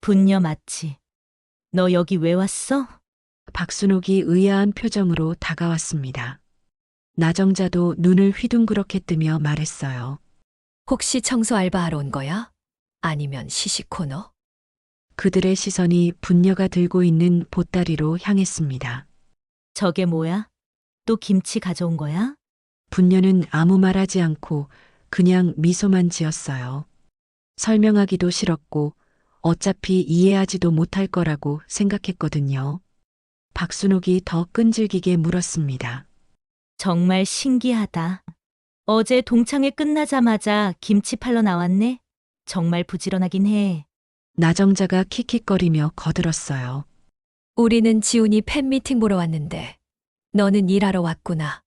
분녀 맞지? 너 여기 왜 왔어? 박순옥이 의아한 표정으로 다가왔습니다. 나정자도 눈을 휘둥그렇게 뜨며 말했어요. 혹시 청소 알바하러 온 거야? 아니면 시식 코너? 그들의 시선이 분녀가 들고 있는 보따리로 향했습니다. 저게 뭐야? 또 김치 가져온 거야? 분녀는 아무 말하지 않고 그냥 미소만 지었어요. 설명하기도 싫었고 어차피 이해하지도 못할 거라고 생각했거든요. 박순옥이 더 끈질기게 물었습니다. 정말 신기하다. 어제 동창회 끝나자마자 김치 팔러 나왔네? 정말 부지런하긴 해. 나정자가 킥킥거리며 거들었어요. 우리는 지훈이 팬미팅 보러 왔는데 너는 일하러 왔구나.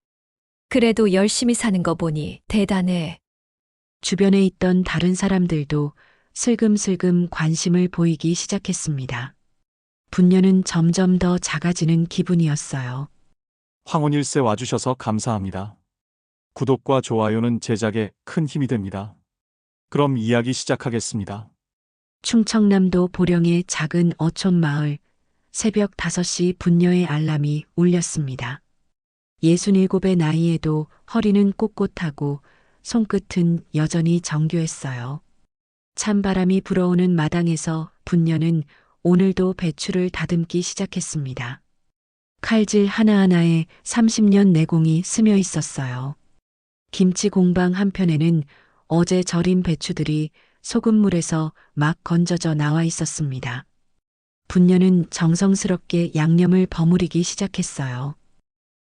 그래도 열심히 사는 거 보니 대단해. 주변에 있던 다른 사람들도 슬금슬금 관심을 보이기 시작했습니다. 분녀는 점점 더 작아지는 기분이었어요. 황혼일세 와주셔서 감사합니다. 구독과 좋아요는 제작에 큰 힘이 됩니다. 그럼 이야기 시작하겠습니다. 충청남도 보령의 작은 어촌 마을, 새벽 5시 분녀의 알람이 울렸습니다. 67의 나이에도 허리는 꼿꼿하고 손끝은 여전히 정교했어요. 찬바람이 불어오는 마당에서 분녀는 오늘도 배추를 다듬기 시작했습니다. 칼질 하나하나에 30년 내공이 스며 있었어요. 김치 공방 한편에는 어제 절인 배추들이 소금물에서 막 건져져 나와 있었습니다. 분녀는 정성스럽게 양념을 버무리기 시작했어요.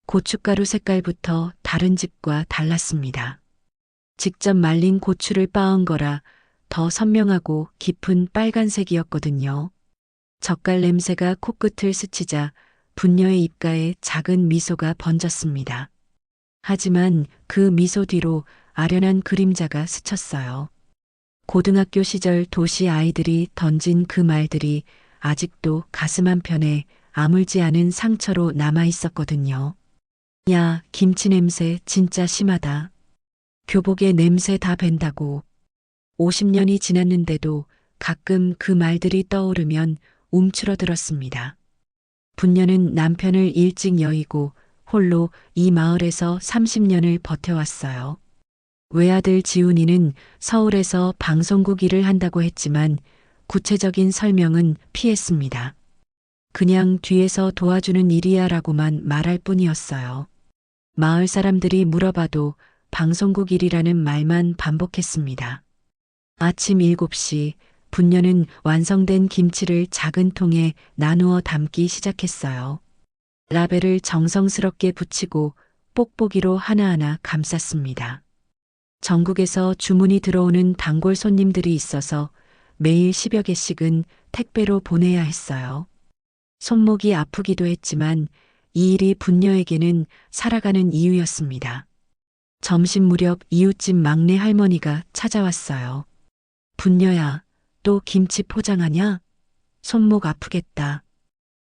고춧가루 색깔부터 다른 집과 달랐습니다. 직접 말린 고추를 빻은 거라 더 선명하고 깊은 빨간색이었거든요. 젓갈 냄새가 코끝을 스치자 분녀의 입가에 작은 미소가 번졌습니다. 하지만 그 미소 뒤로 아련한 그림자가 스쳤어요. 고등학교 시절 도시 아이들이 던진 그 말들이 아직도 가슴 한편에 아물지 않은 상처로 남아 있었거든요. 야, 김치 냄새 진짜 심하다. 교복에 냄새 다 밴다고. 50년이 지났는데도 가끔 그 말들이 떠오르면 움츠러들었습니다. 분녀는 남편을 일찍 여의고 홀로 이 마을에서 30년을 버텨왔어요. 외아들 지훈이는 서울에서 방송국 일을 한다고 했지만 구체적인 설명은 피했습니다. 그냥 뒤에서 도와주는 일이야라고만 말할 뿐이었어요. 마을 사람들이 물어봐도 방송국 일이라는 말만 반복했습니다. 아침 7시 분녀는 완성된 김치를 작은 통에 나누어 담기 시작했어요. 라벨을 정성스럽게 붙이고 뽁뽁이로 하나하나 감쌌습니다. 전국에서 주문이 들어오는 단골 손님들이 있어서 매일 10여 개씩은 택배로 보내야 했어요. 손목이 아프기도 했지만 이 일이 분녀에게는 살아가는 이유였습니다. 점심 무렵 이웃집 막내 할머니가 찾아왔어요. 분녀야, 또 김치 포장하냐? 손목 아프겠다.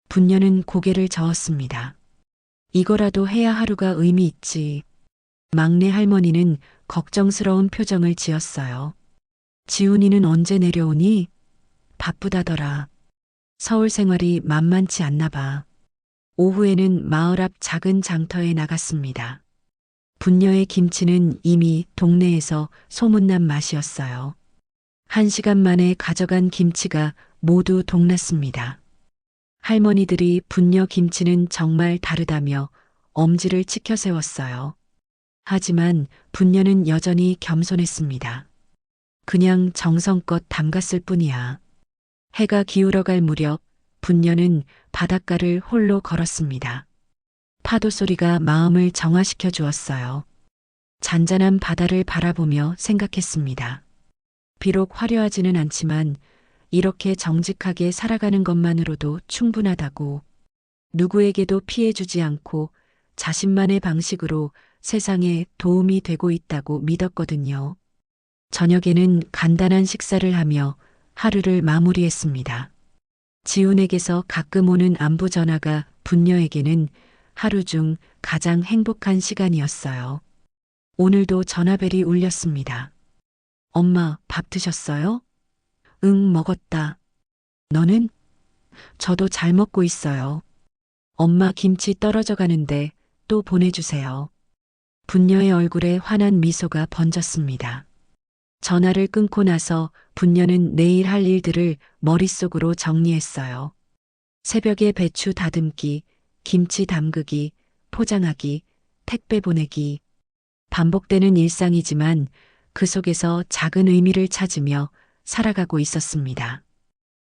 분녀는 고개를 저었습니다. 이거라도 해야 하루가 의미 있지. 막내 할머니는 걱정스러운 표정을 지었어요. 지훈이는 언제 내려오니? 바쁘다더라. 서울 생활이 만만치 않나 봐. 오후에는 마을 앞 작은 장터에 나갔습니다. 분녀의 김치는 이미 동네에서 소문난 맛이었어요. 1시간 만에 가져간 김치가 모두 동났습니다. 할머니들이 분녀 김치는 정말 다르다며 엄지를 치켜 세웠어요. 하지만 분녀는 여전히 겸손했습니다. 그냥 정성껏 담갔을 뿐이야. 해가 기울어갈 무렵 분녀는 바닷가를 홀로 걸었습니다. 파도 소리가 마음을 정화시켜 주었어요. 잔잔한 바다를 바라보며 생각했습니다. 비록 화려하지는 않지만 이렇게 정직하게 살아가는 것만으로도 충분하다고, 누구에게도 피해 주지 않고 자신만의 방식으로 세상에 도움이 되고 있다고 믿었거든요. 저녁에는 간단한 식사를 하며 하루를 마무리했습니다. 지훈에게서 가끔 오는 안부 전화가 분녀에게는 하루 중 가장 행복한 시간이었어요. 오늘도 전화벨이 울렸습니다. 엄마, 밥 드셨어요? 응, 먹었다. 너는? 저도 잘 먹고 있어요. 엄마 김치 떨어져 가는데 또 보내주세요. 분녀의 얼굴에 환한 미소가 번졌습니다. 전화를 끊고 나서 분녀는 내일 할 일들을 머릿속으로 정리했어요. 새벽에 배추 다듬기, 김치 담그기, 포장하기, 택배 보내기. 반복되는 일상이지만 그 속에서 작은 의미를 찾으며 살아가고 있었습니다.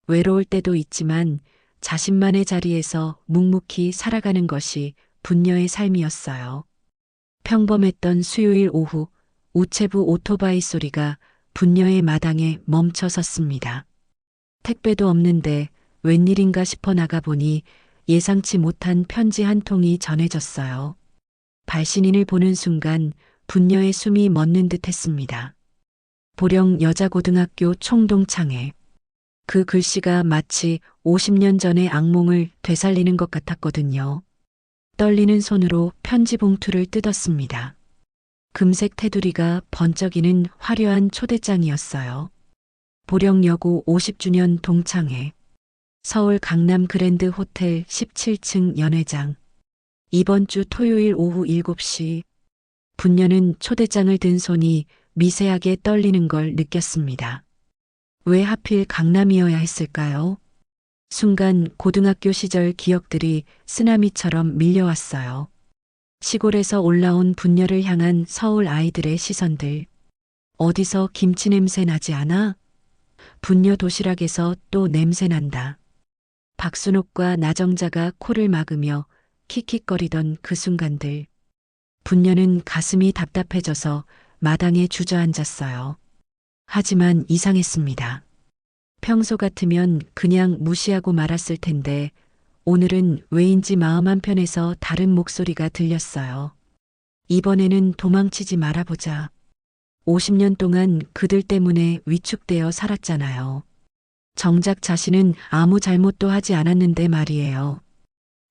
외로울 때도 있지만 자신만의 자리에서 묵묵히 살아가는 것이 분녀의 삶이었어요. 평범했던 수요일 오후 우체부 오토바이 소리가 분녀의 마당에 멈춰 섰습니다. 택배도 없는데 웬일인가 싶어 나가보니 예상치 못한 편지 한 통이 전해졌어요. 발신인을 보는 순간 분녀의 숨이 멎는 듯 했습니다. 보령 여자고등학교 총동창회. 그 글씨가 마치 50년 전의 악몽을 되살리는 것 같았거든요. 떨리는 손으로 편지 봉투를 뜯었습니다. 금색 테두리가 번쩍이는 화려한 초대장이었어요. 보령여고 50주년 동창회. 서울 강남 그랜드 호텔 17층 연회장. 이번 주 토요일 오후 7시. 분녀는 초대장을 든 손이 미세하게 떨리는 걸 느꼈습니다. 왜 하필 강남이어야 했을까요? 순간 고등학교 시절 기억들이 쓰나미처럼 밀려왔어요. 시골에서 올라온 분녀를 향한 서울 아이들의 시선들. 어디서 김치 냄새 나지 않아? 분녀 도시락에서 또 냄새 난다. 박순옥과 나정자가 코를 막으며 킥킥거리던 그 순간들. 분녀는 가슴이 답답해져서 마당에 주저앉았어요. 하지만 이상했습니다. 평소 같으면 그냥 무시하고 말았을 텐데 오늘은 왜인지 마음 한편에서 다른 목소리가 들렸어요. 이번에는 도망치지 말아보자. 50년 동안 그들 때문에 위축되어 살았잖아요. 정작 자신은 아무 잘못도 하지 않았는데 말이에요.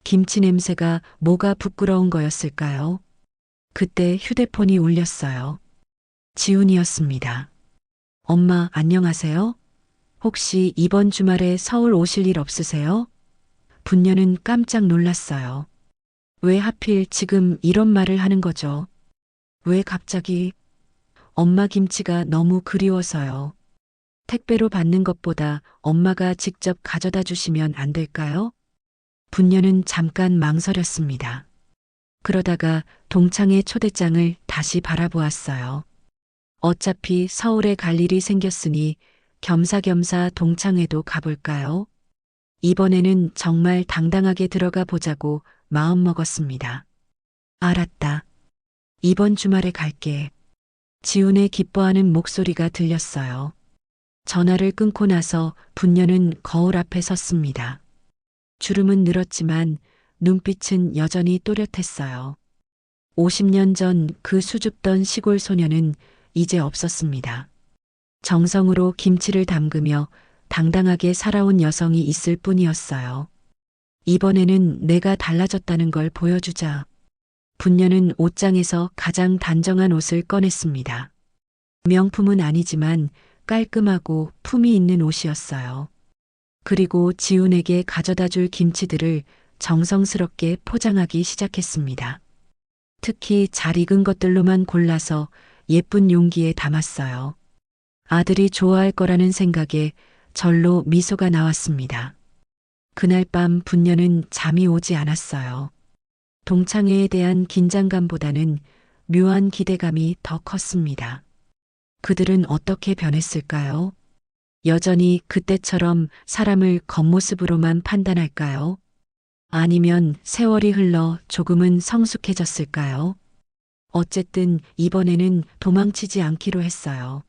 김치 냄새가 뭐가 부끄러운 거였을까요? 그때 휴대폰이 울렸어요. 지훈이었습니다. 엄마, 안녕하세요? 혹시 이번 주말에 서울 오실 일 없으세요? 분녀는 깜짝 놀랐어요. 왜 하필 지금 이런 말을 하는 거죠? 왜 갑자기? 엄마 김치가 너무 그리워서요. 택배로 받는 것보다 엄마가 직접 가져다 주시면 안 될까요? 분녀는 잠깐 망설였습니다. 그러다가 동창회 초대장을 다시 바라보았어요. 어차피 서울에 갈 일이 생겼으니 겸사겸사 동창회도 가볼까요? 이번에는 정말 당당하게 들어가 보자고 마음먹었습니다. 알았다. 이번 주말에 갈게. 지훈의 기뻐하는 목소리가 들렸어요. 전화를 끊고 나서 분녀는 거울 앞에 섰습니다. 주름은 늘었지만 눈빛은 여전히 또렷했어요. 50년 전 그 수줍던 시골 소녀는 이제 없었습니다. 정성으로 김치를 담그며 당당하게 살아온 여성이 있을 뿐이었어요. 이번에는 내가 달라졌다는 걸 보여주자. 분녀는 옷장에서 가장 단정한 옷을 꺼냈습니다. 명품은 아니지만 깔끔하고 품이 있는 옷이었어요. 그리고 지훈에게 가져다 줄 김치들을 정성스럽게 포장하기 시작했습니다. 특히 잘 익은 것들로만 골라서 예쁜 용기에 담았어요. 아들이 좋아할 거라는 생각에 절로 미소가 나왔습니다. 그날 밤 분녀는 잠이 오지 않았어요. 동창회에 대한 긴장감보다는 묘한 기대감이 더 컸습니다. 그들은 어떻게 변했을까요? 여전히 그때처럼 사람을 겉모습으로만 판단할까요? 아니면 세월이 흘러 조금은 성숙해졌을까요? 어쨌든 이번에는 도망치지 않기로 했어요.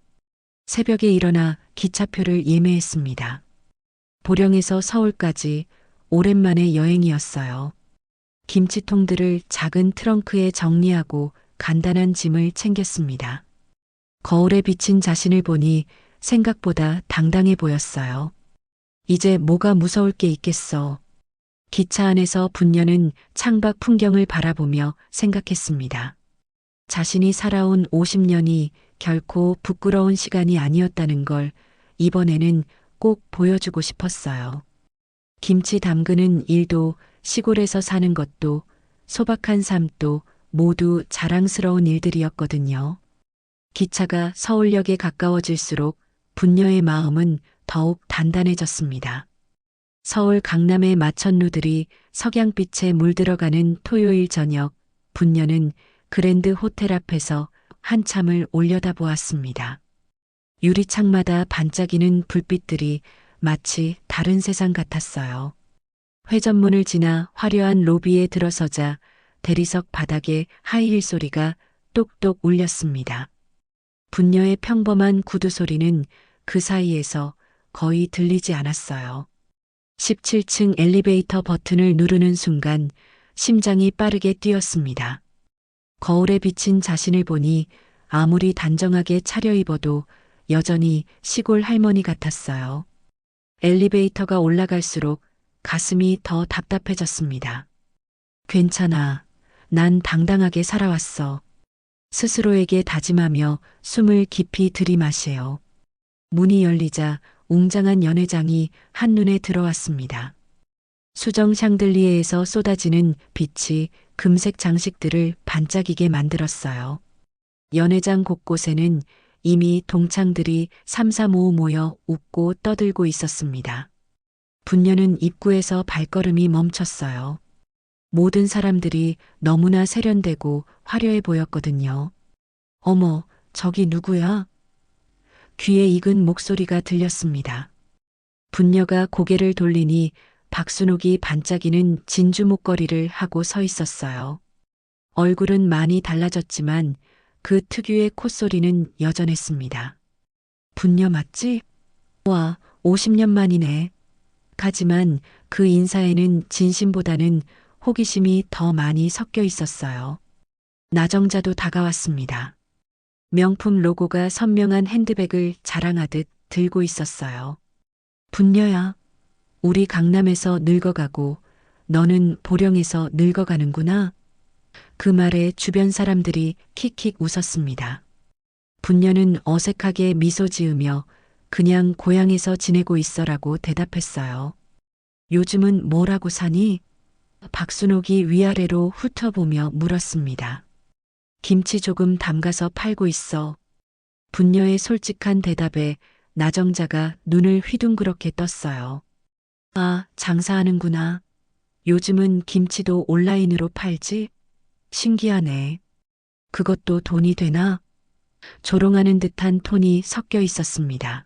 새벽에 일어나 기차표를 예매했습니다. 보령에서 서울까지 오랜만의 여행이었어요. 김치통들을 작은 트렁크에 정리하고 간단한 짐을 챙겼습니다. 거울에 비친 자신을 보니 생각보다 당당해 보였어요. 이제 뭐가 무서울 게 있겠어. 기차 안에서 분녀는 창밖 풍경을 바라보며 생각했습니다. 자신이 살아온 50년이 결코 부끄러운 시간이 아니었다는 걸 이번에는 꼭 보여주고 싶었어요. 김치 담그는 일도 시골에서 사는 것도 소박한 삶도 모두 자랑스러운 일들이었거든요. 기차가 서울역에 가까워질수록 분녀의 마음은 더욱 단단해졌습니다. 서울 강남의 마천루들이 석양빛에 물들어가는 토요일 저녁, 분녀는 그랜드 호텔 앞에서 한참을 올려다보았습니다. 유리창마다 반짝이는 불빛들이 마치 다른 세상 같았어요. 회전문을 지나 화려한 로비에 들어서자 대리석 바닥에 하이힐 소리가 똑똑 울렸습니다. 분녀의 평범한 구두 소리는 그 사이에서 거의 들리지 않았어요. 17층 엘리베이터 버튼을 누르는 순간 심장이 빠르게 뛰었습니다. 거울에 비친 자신을 보니 아무리 단정하게 차려입어도 여전히 시골 할머니 같았어요. 엘리베이터가 올라갈수록 가슴이 더 답답해졌습니다. 괜찮아. 난 당당하게 살아왔어. 스스로에게 다짐하며 숨을 깊이 들이마셔요. 문이 열리자 웅장한 연회장이 한눈에 들어왔습니다. 수정 샹들리에에서 쏟아지는 빛이 금색 장식들을 반짝이게 만들었어요. 연회장 곳곳에는 이미 동창들이 삼삼오오 모여 웃고 떠들고 있었습니다. 분녀는 입구에서 발걸음이 멈췄어요. 모든 사람들이 너무나 세련되고 화려해 보였거든요. 어머, 저기 누구야? 귀에 익은 목소리가 들렸습니다. 분녀가 고개를 돌리니 박순옥이 반짝이는 진주 목걸이를 하고 서 있었어요. 얼굴은 많이 달라졌지만 그 특유의 콧소리는 여전했습니다. 분녀 맞지? 와, 50년 만이네. 하지만 그 인사에는 진심보다는 호기심이 더 많이 섞여 있었어요. 나정자도 다가왔습니다. 명품 로고가 선명한 핸드백을 자랑하듯 들고 있었어요. 분녀야, 우리 강남에서 늙어가고 너는 보령에서 늙어가는구나. 그 말에 주변 사람들이 킥킥 웃었습니다. 분녀는 어색하게 미소 지으며 그냥 고향에서 지내고 있어라고 대답했어요. 요즘은 뭐라고 사니? 박순옥이 위아래로 훑어보며 물었습니다. 김치 조금 담가서 팔고 있어. 분녀의 솔직한 대답에 나정자가 눈을 휘둥그렇게 떴어요. 아, 장사하는구나. 요즘은 김치도 온라인으로 팔지? 신기하네. 그것도 돈이 되나? 조롱하는 듯한 톤이 섞여 있었습니다.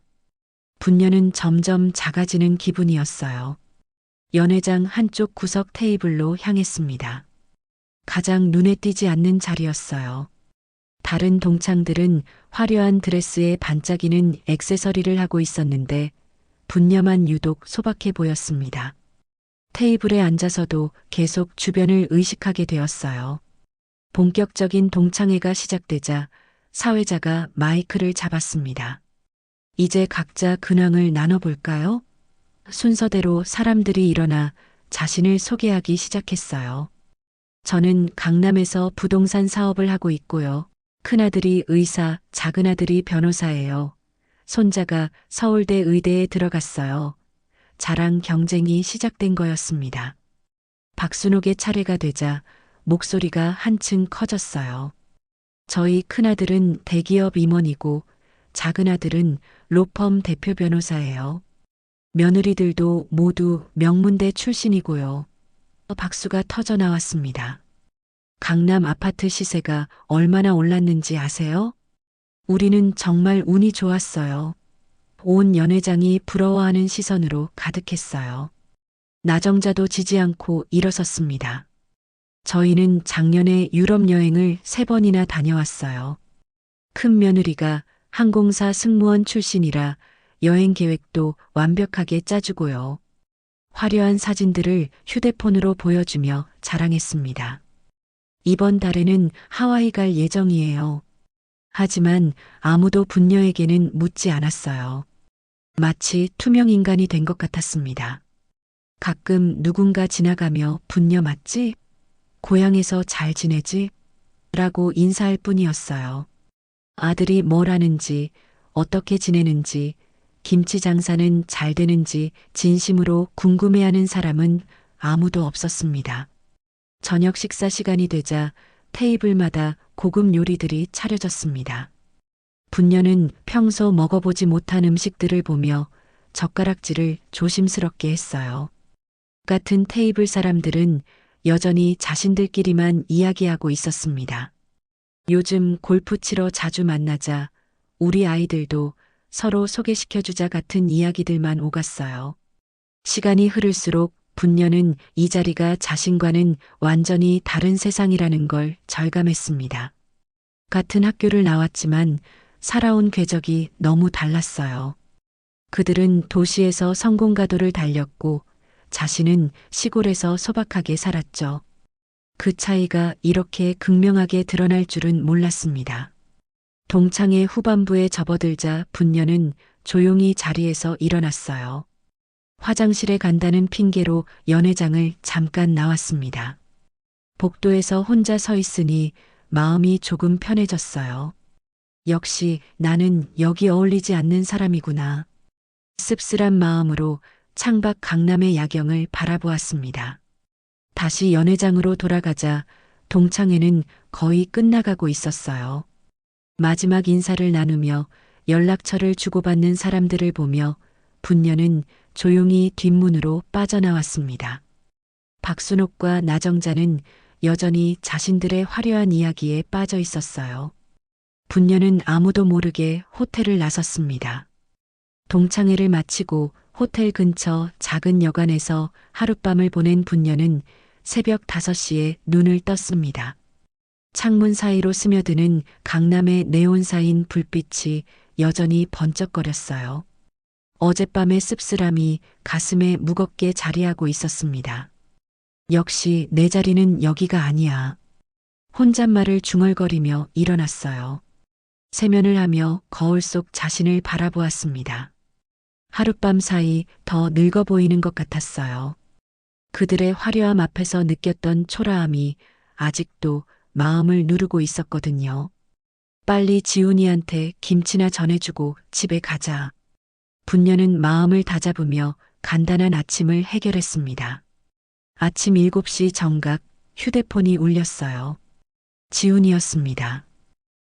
분녀는 점점 작아지는 기분이었어요. 연회장 한쪽 구석 테이블로 향했습니다. 가장 눈에 띄지 않는 자리였어요. 다른 동창들은 화려한 드레스에 반짝이는 액세서리를 하고 있었는데 분녀만 유독 소박해 보였습니다. 테이블에 앉아서도 계속 주변을 의식하게 되었어요. 본격적인 동창회가 시작되자 사회자가 마이크를 잡았습니다. 이제 각자 근황을 나눠볼까요? 순서대로 사람들이 일어나 자신을 소개하기 시작했어요. 저는 강남에서 부동산 사업을 하고 있고요. 큰아들이 의사, 작은아들이 변호사예요. 손자가 서울대 의대에 들어갔어요. 자랑 경쟁이 시작된 거였습니다. 박순옥의 차례가 되자 목소리가 한층 커졌어요. 저희 큰아들은 대기업 임원이고 작은아들은 로펌 대표 변호사예요. 며느리들도 모두 명문대 출신이고요. 박수가 터져 나왔습니다. 강남 아파트 시세가 얼마나 올랐는지 아세요? 우리는 정말 운이 좋았어요. 온 연회장이 부러워하는 시선으로 가득했어요. 나정자도 지지 않고 일어섰습니다. 저희는 작년에 유럽 여행을 3번이나 다녀왔어요. 큰 며느리가 항공사 승무원 출신이라 여행 계획도 완벽하게 짜주고요. 화려한 사진들을 휴대폰으로 보여주며 자랑했습니다. 이번 달에는 하와이 갈 예정이에요. 하지만 아무도 분녀에게는 묻지 않았어요. 마치 투명 인간이 된 것 같았습니다. 가끔 누군가 지나가며 분녀 맞지? 고향에서 잘 지내지? 라고 인사할 뿐이었어요. 아들이 뭘 하는지, 어떻게 지내는지, 김치 장사는 잘 되는지 진심으로 궁금해하는 사람은 아무도 없었습니다. 저녁 식사 시간이 되자 테이블마다 고급 요리들이 차려졌습니다. 분녀는 평소 먹어보지 못한 음식들을 보며 젓가락질을 조심스럽게 했어요. 같은 테이블 사람들은 여전히 자신들끼리만 이야기하고 있었습니다. 요즘 골프 치러 자주 만나자 우리 아이들도 서로 소개시켜주자 같은 이야기들만 오갔어요. 시간이 흐를수록 분녀는 이 자리가 자신과는 완전히 다른 세상이라는 걸 절감했습니다. 같은 학교를 나왔지만 살아온 궤적이 너무 달랐어요. 그들은 도시에서 성공가도를 달렸고 자신은 시골에서 소박하게 살았죠. 그 차이가 이렇게 극명하게 드러날 줄은 몰랐습니다. 동창의 후반부에 접어들자 분녀는 조용히 자리에서 일어났어요. 화장실에 간다는 핑계로 연회장을 잠깐 나왔습니다. 복도에서 혼자 서 있으니 마음이 조금 편해졌어요. 역시 나는 여기 어울리지 않는 사람이구나. 씁쓸한 마음으로 창밖 강남의 야경을 바라보았습니다. 다시 연회장으로 돌아가자 동창회는 거의 끝나가고 있었어요. 마지막 인사를 나누며 연락처를 주고받는 사람들을 보며 분녀는 조용히 뒷문으로 빠져나왔습니다. 박순옥과 나정자는 여전히 자신들의 화려한 이야기에 빠져 있었어요. 분녀는 아무도 모르게 호텔을 나섰습니다. 동창회를 마치고 호텔 근처 작은 여관에서 하룻밤을 보낸 분녀는 새벽 5시에 눈을 떴습니다. 창문 사이로 스며드는 강남의 네온사인 불빛이 여전히 번쩍거렸어요. 어젯밤의 씁쓸함이 가슴에 무겁게 자리하고 있었습니다. 역시 내 자리는 여기가 아니야. 혼잣말을 중얼거리며 일어났어요. 세면을 하며 거울 속 자신을 바라보았습니다. 하룻밤 사이 더 늙어 보이는 것 같았어요. 그들의 화려함 앞에서 느꼈던 초라함이 아직도 마음을 누르고 있었거든요. 빨리 지훈이한테 김치나 전해주고 집에 가자. 분녀는 마음을 다잡으며 간단한 아침을 해결했습니다. 아침 7시 정각 휴대폰이 울렸어요. 지훈이었습니다.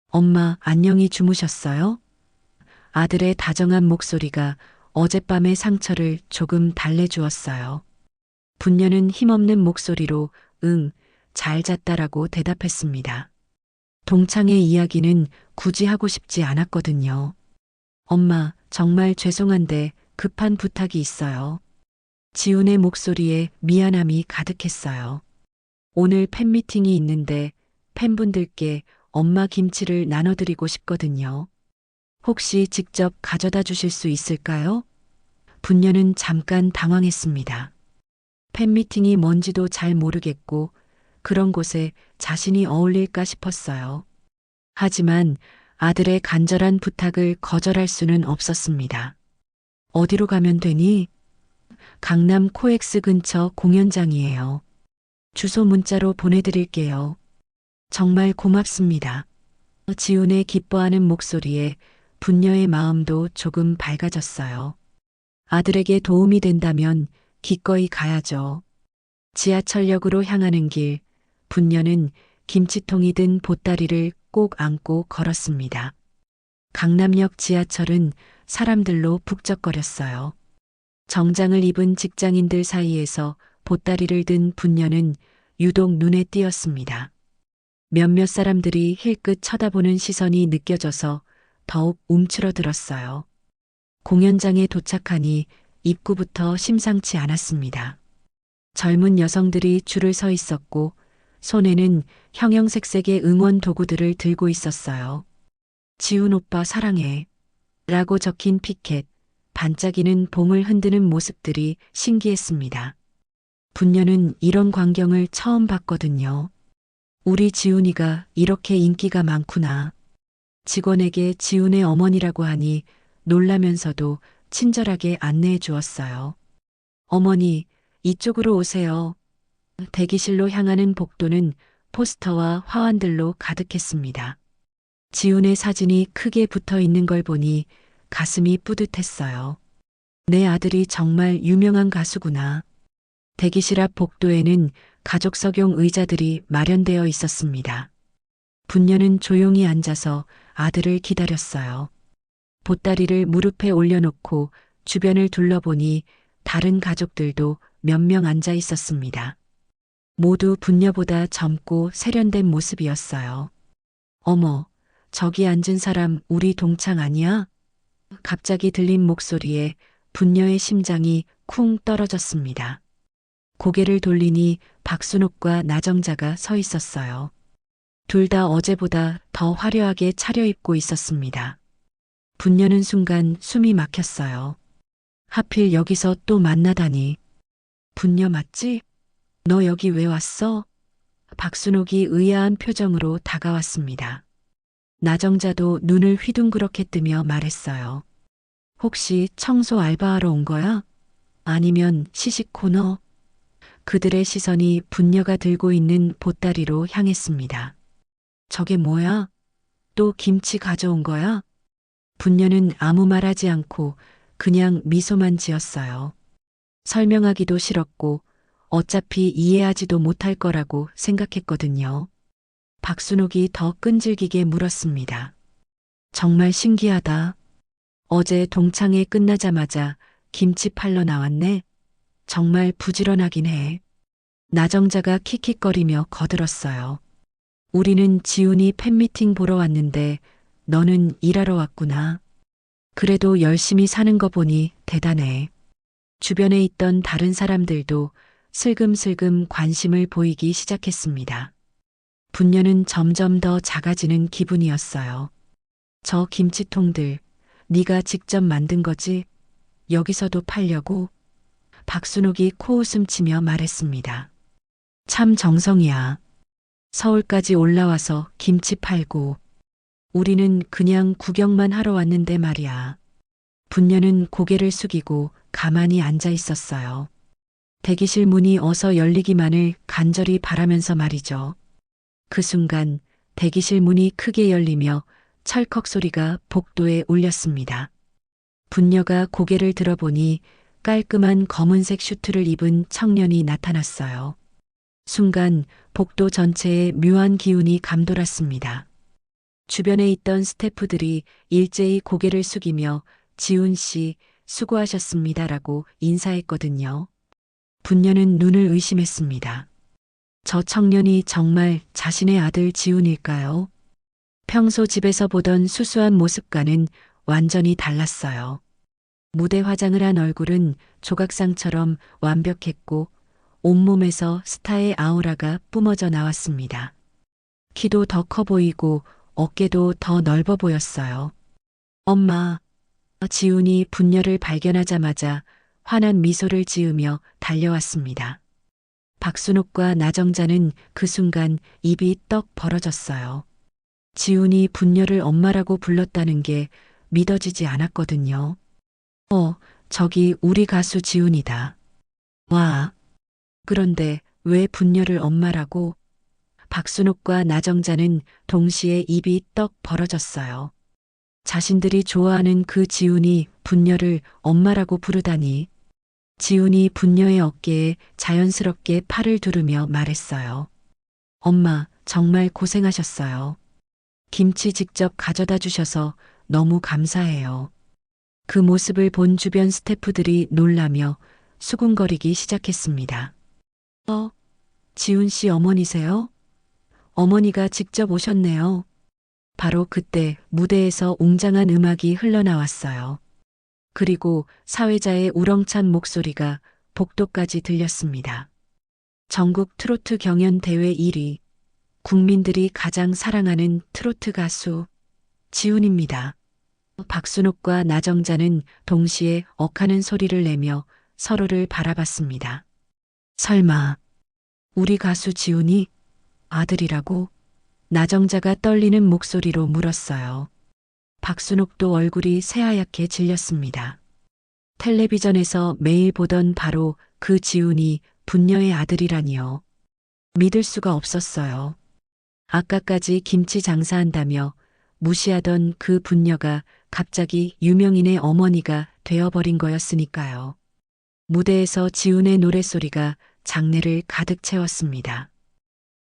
엄마, 안녕히 주무셨어요? 아들의 다정한 목소리가 어젯밤의 상처를 조금 달래주었어요. 분녀는 힘없는 목소리로 응, 잘 잤다라고 대답했습니다. 동창의 이야기는 굳이 하고 싶지 않았거든요. 엄마, 정말 죄송한데 급한 부탁이 있어요. 지훈의 목소리에 미안함이 가득했어요. 오늘 팬미팅이 있는데 팬분들께 엄마 김치를 나눠드리고 싶거든요. 혹시 직접 가져다 주실 수 있을까요? 분녀는 잠깐 당황했습니다. 팬미팅이 뭔지도 잘 모르겠고 그런 곳에 자신이 어울릴까 싶었어요. 하지만 아들의 간절한 부탁을 거절할 수는 없었습니다. 어디로 가면 되니? 강남 코엑스 근처 공연장이에요. 주소 문자로 보내드릴게요. 정말 고맙습니다. 지훈의 기뻐하는 목소리에 분녀의 마음도 조금 밝아졌어요. 아들에게 도움이 된다면 기꺼이 가야죠. 지하철역으로 향하는 길, 분녀는 김치통이 든 보따리를 꼭 안고 걸었습니다. 강남역 지하철은 사람들로 북적거렸어요. 정장을 입은 직장인들 사이에서 보따리를 든 분녀는 유독 눈에 띄었습니다. 몇몇 사람들이 힐끗 쳐다보는 시선이 느껴져서 더욱 움츠러들었어요. 공연장에 도착하니 입구부터 심상치 않았습니다. 젊은 여성들이 줄을 서 있었고 손에는 형형색색의 응원 도구들을 들고 있었어요. 지훈 오빠 사랑해 라고 적힌 피켓, 반짝이는 봉을 흔드는 모습들이 신기했습니다. 분녀는 이런 광경을 처음 봤거든요. 우리 지훈이가 이렇게 인기가 많구나. 직원에게 지훈의 어머니라고 하니 놀라면서도 친절하게 안내해 주었어요. 어머니, 이쪽으로 오세요. 대기실로 향하는 복도는 포스터와 화환들로 가득했습니다. 지훈의 사진이 크게 붙어 있는 걸 보니 가슴이 뿌듯했어요. 내 아들이 정말 유명한 가수구나. 대기실 앞 복도에는 가족석용 의자들이 마련되어 있었습니다. 분녀는 조용히 앉아서 아들을 기다렸어요. 보따리를 무릎에 올려놓고 주변을 둘러보니 다른 가족들도 몇 명 앉아 있었습니다. 모두 분녀보다 젊고 세련된 모습이었어요. 어머, 저기 앉은 사람 우리 동창 아니야? 갑자기 들린 목소리에 분녀의 심장이 쿵 떨어졌습니다. 고개를 돌리니 박순옥과 나정자가 서 있었어요. 둘 다 어제보다 더 화려하게 차려입고 있었습니다. 분녀는 순간 숨이 막혔어요. 하필 여기서 또 만나다니. 분녀 맞지? 너 여기 왜 왔어? 박순옥이 의아한 표정으로 다가왔습니다. 나정자도 눈을 휘둥그렇게 뜨며 말했어요. 혹시 청소 알바하러 온 거야? 아니면 시식 코너? 그들의 시선이 분녀가 들고 있는 보따리로 향했습니다. 저게 뭐야? 또 김치 가져온 거야? 분녀는 아무 말 하지 않고 그냥 미소만 지었어요. 설명하기도 싫었고 어차피 이해하지도 못할 거라고 생각했거든요. 박순옥이 더 끈질기게 물었습니다. 정말 신기하다. 어제 동창회 끝나자마자 김치 팔러 나왔네. 정말 부지런하긴 해. 나정자가 킥킥거리며 거들었어요. 우리는 지훈이 팬미팅 보러 왔는데 너는 일하러 왔구나. 그래도 열심히 사는 거 보니 대단해. 주변에 있던 다른 사람들도 슬금슬금 관심을 보이기 시작했습니다. 분녀는 점점 더 작아지는 기분이었어요. 저 김치통들 네가 직접 만든 거지? 여기서도 팔려고? 박순옥이 코웃음 치며 말했습니다. 참 정성이야. 서울까지 올라와서 김치 팔고 우리는 그냥 구경만 하러 왔는데 말이야. 분녀는 고개를 숙이고 가만히 앉아 있었어요. 대기실 문이 어서 열리기만을 간절히 바라면서 말이죠. 그 순간 대기실 문이 크게 열리며 철컥 소리가 복도에 울렸습니다. 분녀가 고개를 들어보니 깔끔한 검은색 슈트를 입은 청년이 나타났어요. 순간 복도 전체에 묘한 기운이 감돌았습니다. 주변에 있던 스태프들이 일제히 고개를 숙이며 지훈 씨 수고하셨습니다라고 인사했거든요. 분녀는 눈을 의심했습니다. 저 청년이 정말 자신의 아들 지훈일까요? 평소 집에서 보던 수수한 모습과는 완전히 달랐어요. 무대 화장을 한 얼굴은 조각상처럼 완벽했고 온몸에서 스타의 아우라가 뿜어져 나왔습니다. 키도 더 커 보이고 어깨도 더 넓어 보였어요. 엄마, 지훈이 분녀를 발견하자마자 환한 미소를 지으며 달려왔습니다. 박순옥과 나정자는 그 순간 입이 떡 벌어졌어요. 지훈이 분녀를 엄마라고 불렀다는 게 믿어지지 않았거든요. 저기 우리 가수 지훈이다. 와. 그런데 왜 분녀를 엄마라고? 박순옥과 나정자는 동시에 입이 떡 벌어졌어요. 자신들이 좋아하는 그 지훈이 분녀를 엄마라고 부르다니. 지훈이 분녀의 어깨에 자연스럽게 팔을 두르며 말했어요. 엄마, 정말 고생하셨어요. 김치 직접 가져다 주셔서 너무 감사해요. 그 모습을 본 주변 스태프들이 놀라며 수군거리기 시작했습니다. 지훈 씨 어머니세요? 어머니가 직접 오셨네요. 바로 그때 무대에서 웅장한 음악이 흘러나왔어요. 그리고 사회자의 우렁찬 목소리가 복도까지 들렸습니다. 전국 트로트 경연 대회 1위, 국민들이 가장 사랑하는 트로트 가수 지훈입니다. 박순옥과 나정자는 동시에 억하는 소리를 내며 서로를 바라봤습니다. 설마 우리 가수 지훈이 아들이라고? 나정자가 떨리는 목소리로 물었어요. 박순옥도 얼굴이 새하얗게 질렸습니다. 텔레비전에서 매일 보던 바로 그 지훈이 분녀의 아들이라니요. 믿을 수가 없었어요. 아까까지 김치 장사한다며 무시하던 그 분녀가 갑자기 유명인의 어머니가 되어버린 거였으니까요. 무대에서 지훈의 노랫소리가 장내를 가득 채웠습니다.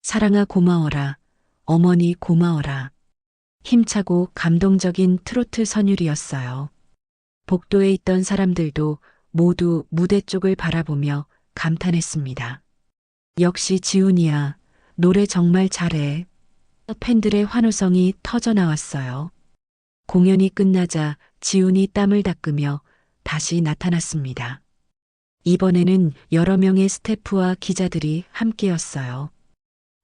사랑아 고마워라. 어머니 고마워라. 힘차고 감동적인 트로트 선율이었어요. 복도에 있던 사람들도 모두 무대 쪽을 바라보며 감탄했습니다. 역시 지훈이야. 노래 정말 잘해. 팬들의 환호성이 터져 나왔어요. 공연이 끝나자 지훈이 땀을 닦으며 다시 나타났습니다. 이번에는 여러 명의 스태프와 기자들이 함께였어요.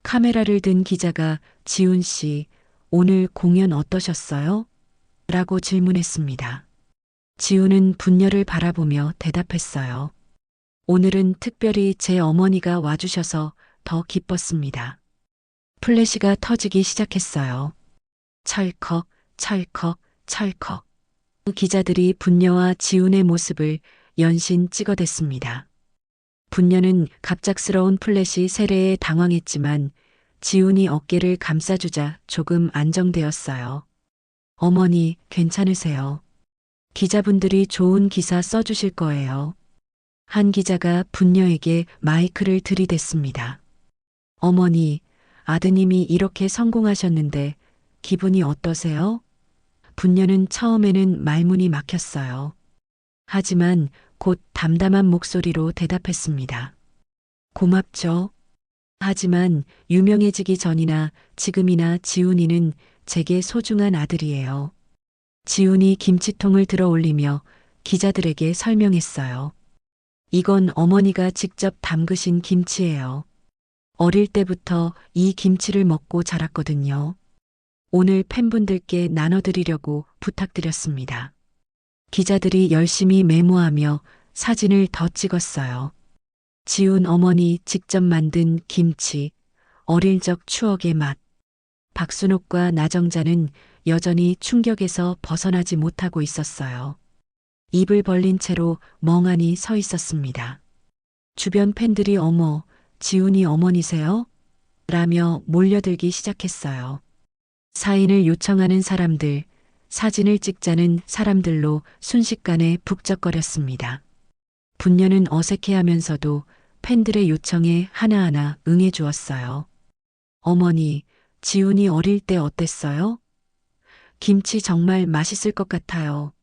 카메라를 든 기자가 지훈 씨, 오늘 공연 어떠셨어요? 라고 질문했습니다. 지훈은 분녀를 바라보며 대답했어요. 오늘은 특별히 제 어머니가 와주셔서 더 기뻤습니다. 플래시가 터지기 시작했어요. 찰컥, 찰컥, 찰컥. 기자들이 분녀와 지훈의 모습을 연신 찍어댔습니다. 분녀는 갑작스러운 플래시 세례에 당황했지만 지훈이 어깨를 감싸주자 조금 안정되었어요. 어머니, 괜찮으세요? 기자분들이 좋은 기사 써주실 거예요. 한 기자가 분녀에게 마이크를 들이댔습니다. 어머니, 아드님이 이렇게 성공하셨는데 기분이 어떠세요? 분녀는 처음에는 말문이 막혔어요. 하지만 곧 담담한 목소리로 대답했습니다. 고맙죠. 하지만 유명해지기 전이나 지금이나 지훈이는 제게 소중한 아들이에요. 지훈이 김치통을 들어 올리며 기자들에게 설명했어요. 이건 어머니가 직접 담그신 김치예요. 어릴 때부터 이 김치를 먹고 자랐거든요. 오늘 팬분들께 나눠드리려고 부탁드렸습니다. 기자들이 열심히 메모하며 사진을 더 찍었어요. 지훈 어머니 직접 만든 김치, 어릴 적 추억의 맛. 박순옥과 나정자는 여전히 충격에서 벗어나지 못하고 있었어요. 입을 벌린 채로 멍하니 서 있었습니다. 주변 팬들이 어머, 지훈이 어머니세요? 라며 몰려들기 시작했어요. 사인을 요청하는 사람들, 사진을 찍자는 사람들로 순식간에 북적거렸습니다. 분녀는 어색해하면서도 팬들의 요청에 하나하나 응해주었어요. 어머니, 지훈이 어릴 때 어땠어요? 김치 정말 맛있을 것 같아요.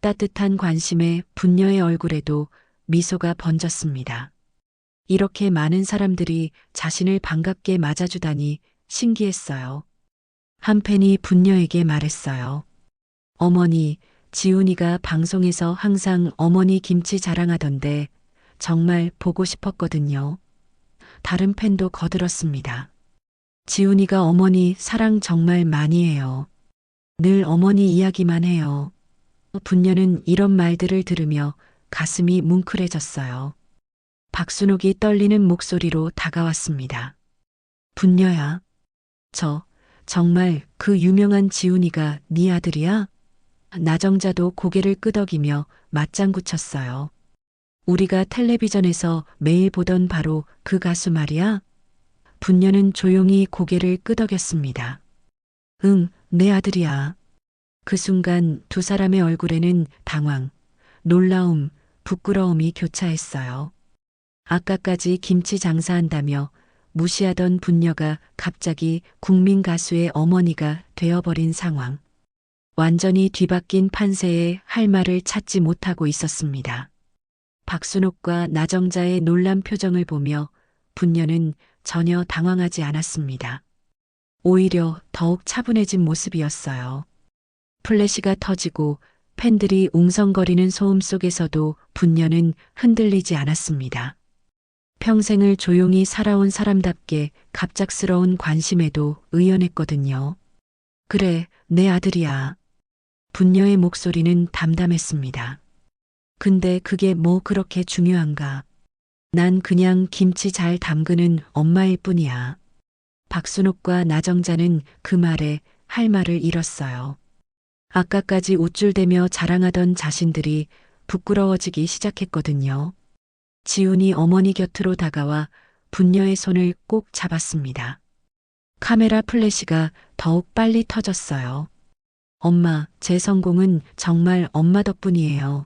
따뜻한 관심에 분녀의 얼굴에도 미소가 번졌습니다. 이렇게 많은 사람들이 자신을 반갑게 맞아주다니 신기했어요. 한 팬이 분녀에게 말했어요. 어머니, 지훈이가 방송에서 항상 어머니 김치 자랑하던데 정말 보고 싶었거든요. 다른 팬도 거들었습니다. 지훈이가 어머니 사랑 정말 많이 해요. 늘 어머니 이야기만 해요. 분녀는 이런 말들을 들으며 가슴이 뭉클해졌어요. 박순옥이 떨리는 목소리로 다가왔습니다. 분녀야, 정말 그 유명한 지훈이가 네 아들이야? 나정자도 고개를 끄덕이며 맞장구 쳤어요. 우리가 텔레비전에서 매일 보던 바로 그 가수 말이야? 분녀는 조용히 고개를 끄덕였습니다. 응, 내 아들이야. 그 순간 두 사람의 얼굴에는 당황, 놀라움, 부끄러움이 교차했어요. 아까까지 김치 장사한다며 무시하던 분녀가 갑자기 국민 가수의 어머니가 되어버린 상황. 완전히 뒤바뀐 판세에 할 말을 찾지 못하고 있었습니다. 박순옥과 나정자의 놀란 표정을 보며 분녀는 전혀 당황하지 않았습니다. 오히려 더욱 차분해진 모습이었어요. 플래시가 터지고 팬들이 웅성거리는 소음 속에서도 분녀는 흔들리지 않았습니다. 평생을 조용히 살아온 사람답게 갑작스러운 관심에도 의연했거든요. 그래, 내 아들이야. 분녀의 목소리는 담담했습니다. 근데 그게 뭐 그렇게 중요한가? 난 그냥 김치 잘 담그는 엄마일 뿐이야. 박순옥과 나정자는 그 말에 할 말을 잃었어요. 아까까지 우쭐대며 자랑하던 자신들이 부끄러워지기 시작했거든요. 지훈이 어머니 곁으로 다가와 분녀의 손을 꼭 잡았습니다. 카메라 플래시가 더욱 빨리 터졌어요. 엄마, 제 성공은 정말 엄마 덕분이에요.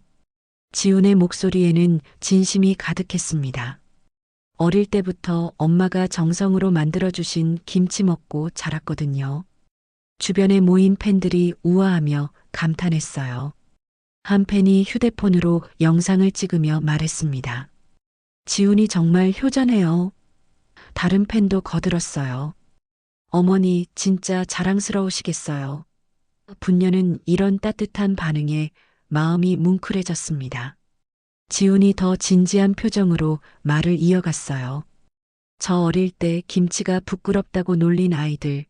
지훈의 목소리에는 진심이 가득했습니다. 어릴 때부터 엄마가 정성으로 만들어주신 김치 먹고 자랐거든요. 주변에 모인 팬들이 우아하며 감탄했어요. 한 팬이 휴대폰으로 영상을 찍으며 말했습니다. 지훈이 정말 효자네요. 다른 팬도 거들었어요. 어머니 진짜 자랑스러우시겠어요. 분녀는 이런 따뜻한 반응에 마음이 뭉클해졌습니다. 지훈이 더 진지한 표정으로 말을 이어갔어요. 저 어릴 때 김치가 부끄럽다고 놀린 아이들,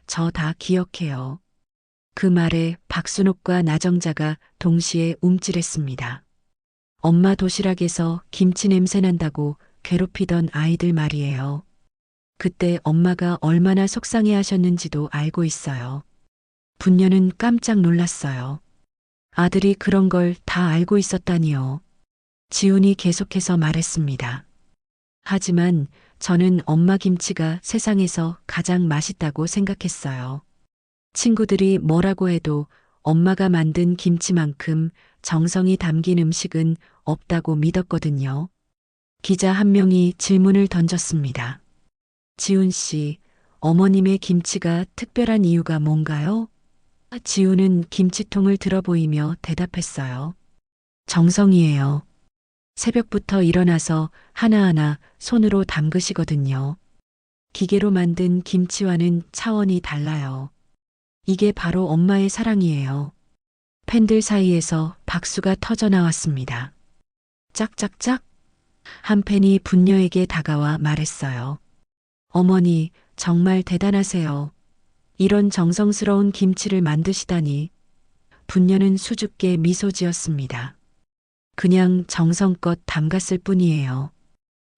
저 다 기억해요. 그 말에 박순옥과 나정자가 동시에 움찔했습니다. 엄마 도시락에서 김치 냄새 난다고 괴롭히던 아이들 말이에요. 그때 엄마가 얼마나 속상해 하셨는지도 알고 있어요. 분녀는 깜짝 놀랐어요. 아들이 그런 걸 다 알고 있었다니요. 지훈이 계속해서 말했습니다. 하지만 저는 엄마 김치가 세상에서 가장 맛있다고 생각했어요. 친구들이 뭐라고 해도 엄마가 만든 김치만큼 정성이 담긴 음식은 없다고 믿었거든요. 기자 한 명이 질문을 던졌습니다. 지훈 씨, 어머님의 김치가 특별한 이유가 뭔가요? 지훈은 김치통을 들어보이며 대답했어요. 정성이에요. 새벽부터 일어나서 하나하나 손으로 담그시거든요. 기계로 만든 김치와는 차원이 달라요. 이게 바로 엄마의 사랑이에요. 팬들 사이에서 박수가 터져 나왔습니다. 짝짝짝. 한 팬이 분녀에게 다가와 말했어요. 어머니, 정말 대단하세요. 이런 정성스러운 김치를 만드시다니. 분녀는 수줍게 미소 지었습니다. 그냥 정성껏 담갔을 뿐이에요.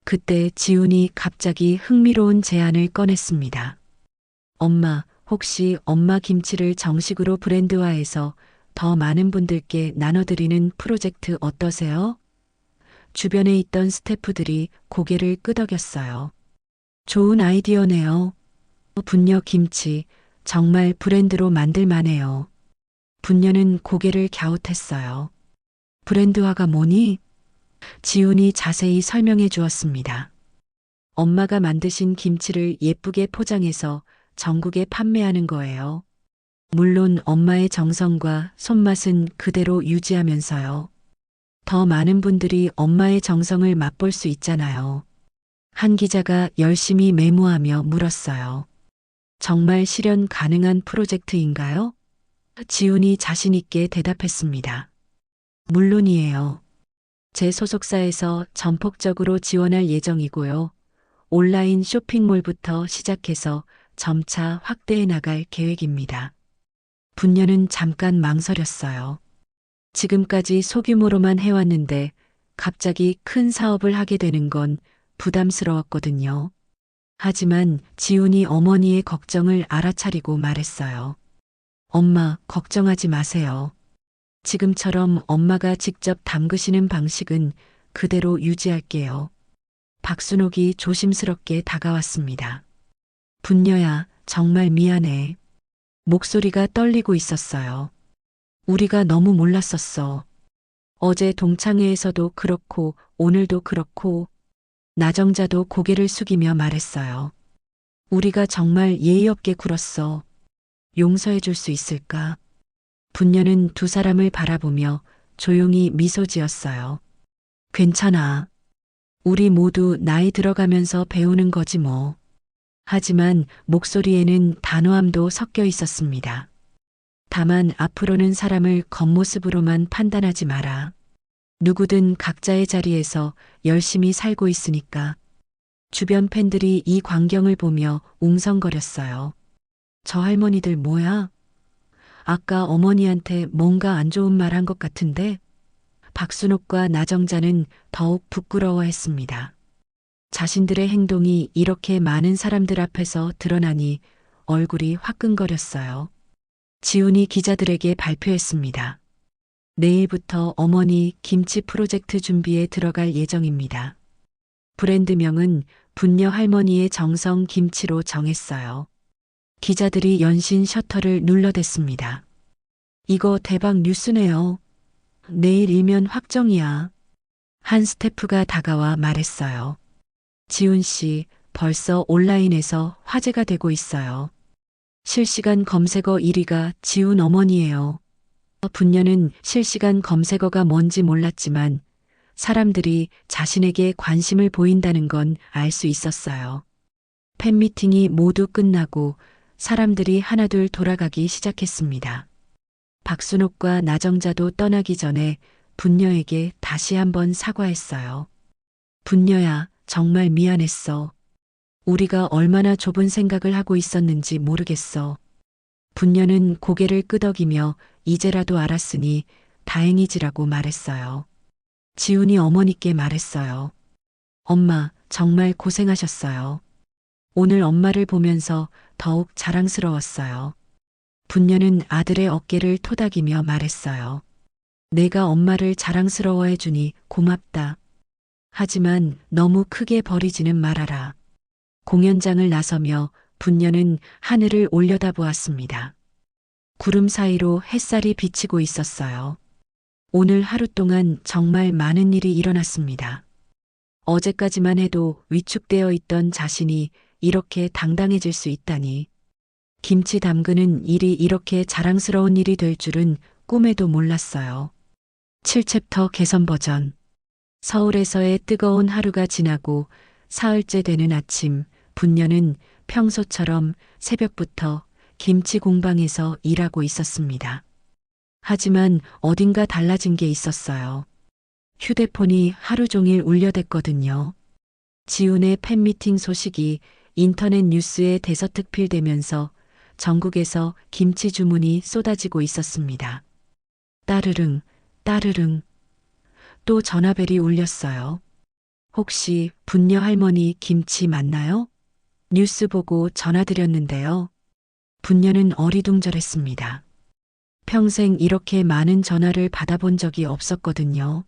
그때 지훈이 갑자기 흥미로운 제안을 꺼냈습니다. 엄마, 혹시 엄마 김치를 정식으로 브랜드화해서 더 많은 분들께 나눠드리는 프로젝트 어떠세요? 주변에 있던 스태프들이 고개를 끄덕였어요. 좋은 아이디어네요. 분녀 김치, 정말 브랜드로 만들만해요. 분녀는 고개를 갸웃했어요. 브랜드화가 뭐니? 지훈이 자세히 설명해 주었습니다. 엄마가 만드신 김치를 예쁘게 포장해서 전국에 판매하는 거예요. 물론 엄마의 정성과 손맛은 그대로 유지하면서요. 더 많은 분들이 엄마의 정성을 맛볼 수 있잖아요. 한 기자가 열심히 메모하며 물었어요. 정말 실현 가능한 프로젝트인가요? 지훈이 자신 있게 대답했습니다. 물론이에요. 제 소속사에서 전폭적으로 지원할 예정이고요. 온라인 쇼핑몰부터 시작해서 점차 확대해 나갈 계획입니다. 분녀는 잠깐 망설였어요. 지금까지 소규모로만 해왔는데 갑자기 큰 사업을 하게 되는 건 부담스러웠거든요. 하지만 지훈이 어머니의 걱정을 알아차리고 말했어요. 엄마, 걱정하지 마세요. 지금처럼 엄마가 직접 담그시는 방식은 그대로 유지할게요. 박순옥이 조심스럽게 다가왔습니다. 분녀야, 정말 미안해. 목소리가 떨리고 있었어요. 우리가 너무 몰랐었어. 어제 동창회에서도 그렇고 오늘도 그렇고. 나정자도 고개를 숙이며 말했어요. 우리가 정말 예의 없게 굴었어. 용서해 줄 수 있을까? 분녀는 두 사람을 바라보며 조용히 미소 지었어요. 괜찮아. 우리 모두 나이 들어가면서 배우는 거지 뭐. 하지만 목소리에는 단호함도 섞여 있었습니다. 다만 앞으로는 사람을 겉모습으로만 판단하지 마라. 누구든 각자의 자리에서 열심히 살고 있으니까. 주변 팬들이 이 광경을 보며 웅성거렸어요. 저 할머니들 뭐야? 아까 어머니한테 뭔가 안 좋은 말 한 것 같은데? 박순옥과 나정자는 더욱 부끄러워했습니다. 자신들의 행동이 이렇게 많은 사람들 앞에서 드러나니 얼굴이 화끈거렸어요. 지훈이 기자들에게 발표했습니다. 내일부터 어머니 김치 프로젝트 준비에 들어갈 예정입니다. 브랜드명은 분녀 할머니의 정성 김치로 정했어요. 기자들이 연신 셔터를 눌러댔습니다. 이거 대박 뉴스네요. 내일 일면 확정이야. 한 스태프가 다가와 말했어요. 지훈 씨, 벌써 온라인에서 화제가 되고 있어요. 실시간 검색어 1위가 지훈 어머니예요. 분녀는 실시간 검색어가 뭔지 몰랐지만 사람들이 자신에게 관심을 보인다는 건 알 수 있었어요. 팬미팅이 모두 끝나고 사람들이 하나둘 돌아가기 시작했습니다. 박순옥과 나정자도 떠나기 전에 분녀에게 다시 한번 사과했어요. 분녀야, 정말 미안했어. 우리가 얼마나 좁은 생각을 하고 있었는지 모르겠어. 분녀는 고개를 끄덕이며 이제라도 알았으니 다행이지라고 말했어요. 지훈이 어머니께 말했어요. 엄마, 정말 고생하셨어요. 오늘 엄마를 보면서 더욱 자랑스러웠어요. 분녀는 아들의 어깨를 토닥이며 말했어요. 내가 엄마를 자랑스러워해 주니 고맙다. 하지만 너무 크게 버리지는 말아라. 공연장을 나서며 분녀는 하늘을 올려다보았습니다. 구름 사이로 햇살이 비치고 있었어요. 오늘 하루 동안 정말 많은 일이 일어났습니다. 어제까지만 해도 위축되어 있던 자신이 이렇게 당당해질 수 있다니. 김치 담그는 일이 이렇게 자랑스러운 일이 될 줄은 꿈에도 몰랐어요. 7챕터 개선 버전. 서울에서의 뜨거운 하루가 지나고 사흘째 되는 아침, 분녀는 평소처럼 새벽부터 김치 공방에서 일하고 있었습니다. 하지만 어딘가 달라진 게 있었어요. 휴대폰이 하루 종일 울려댔거든요. 지훈의 팬미팅 소식이 인터넷 뉴스에 대서특필되면서 전국에서 김치 주문이 쏟아지고 있었습니다. 따르릉, 따르릉. 또 전화벨이 울렸어요. 혹시 분녀 할머니 김치 맞나요? 뉴스 보고 전화드렸는데요. 분녀는 어리둥절했습니다. 평생 이렇게 많은 전화를 받아본 적이 없었거든요.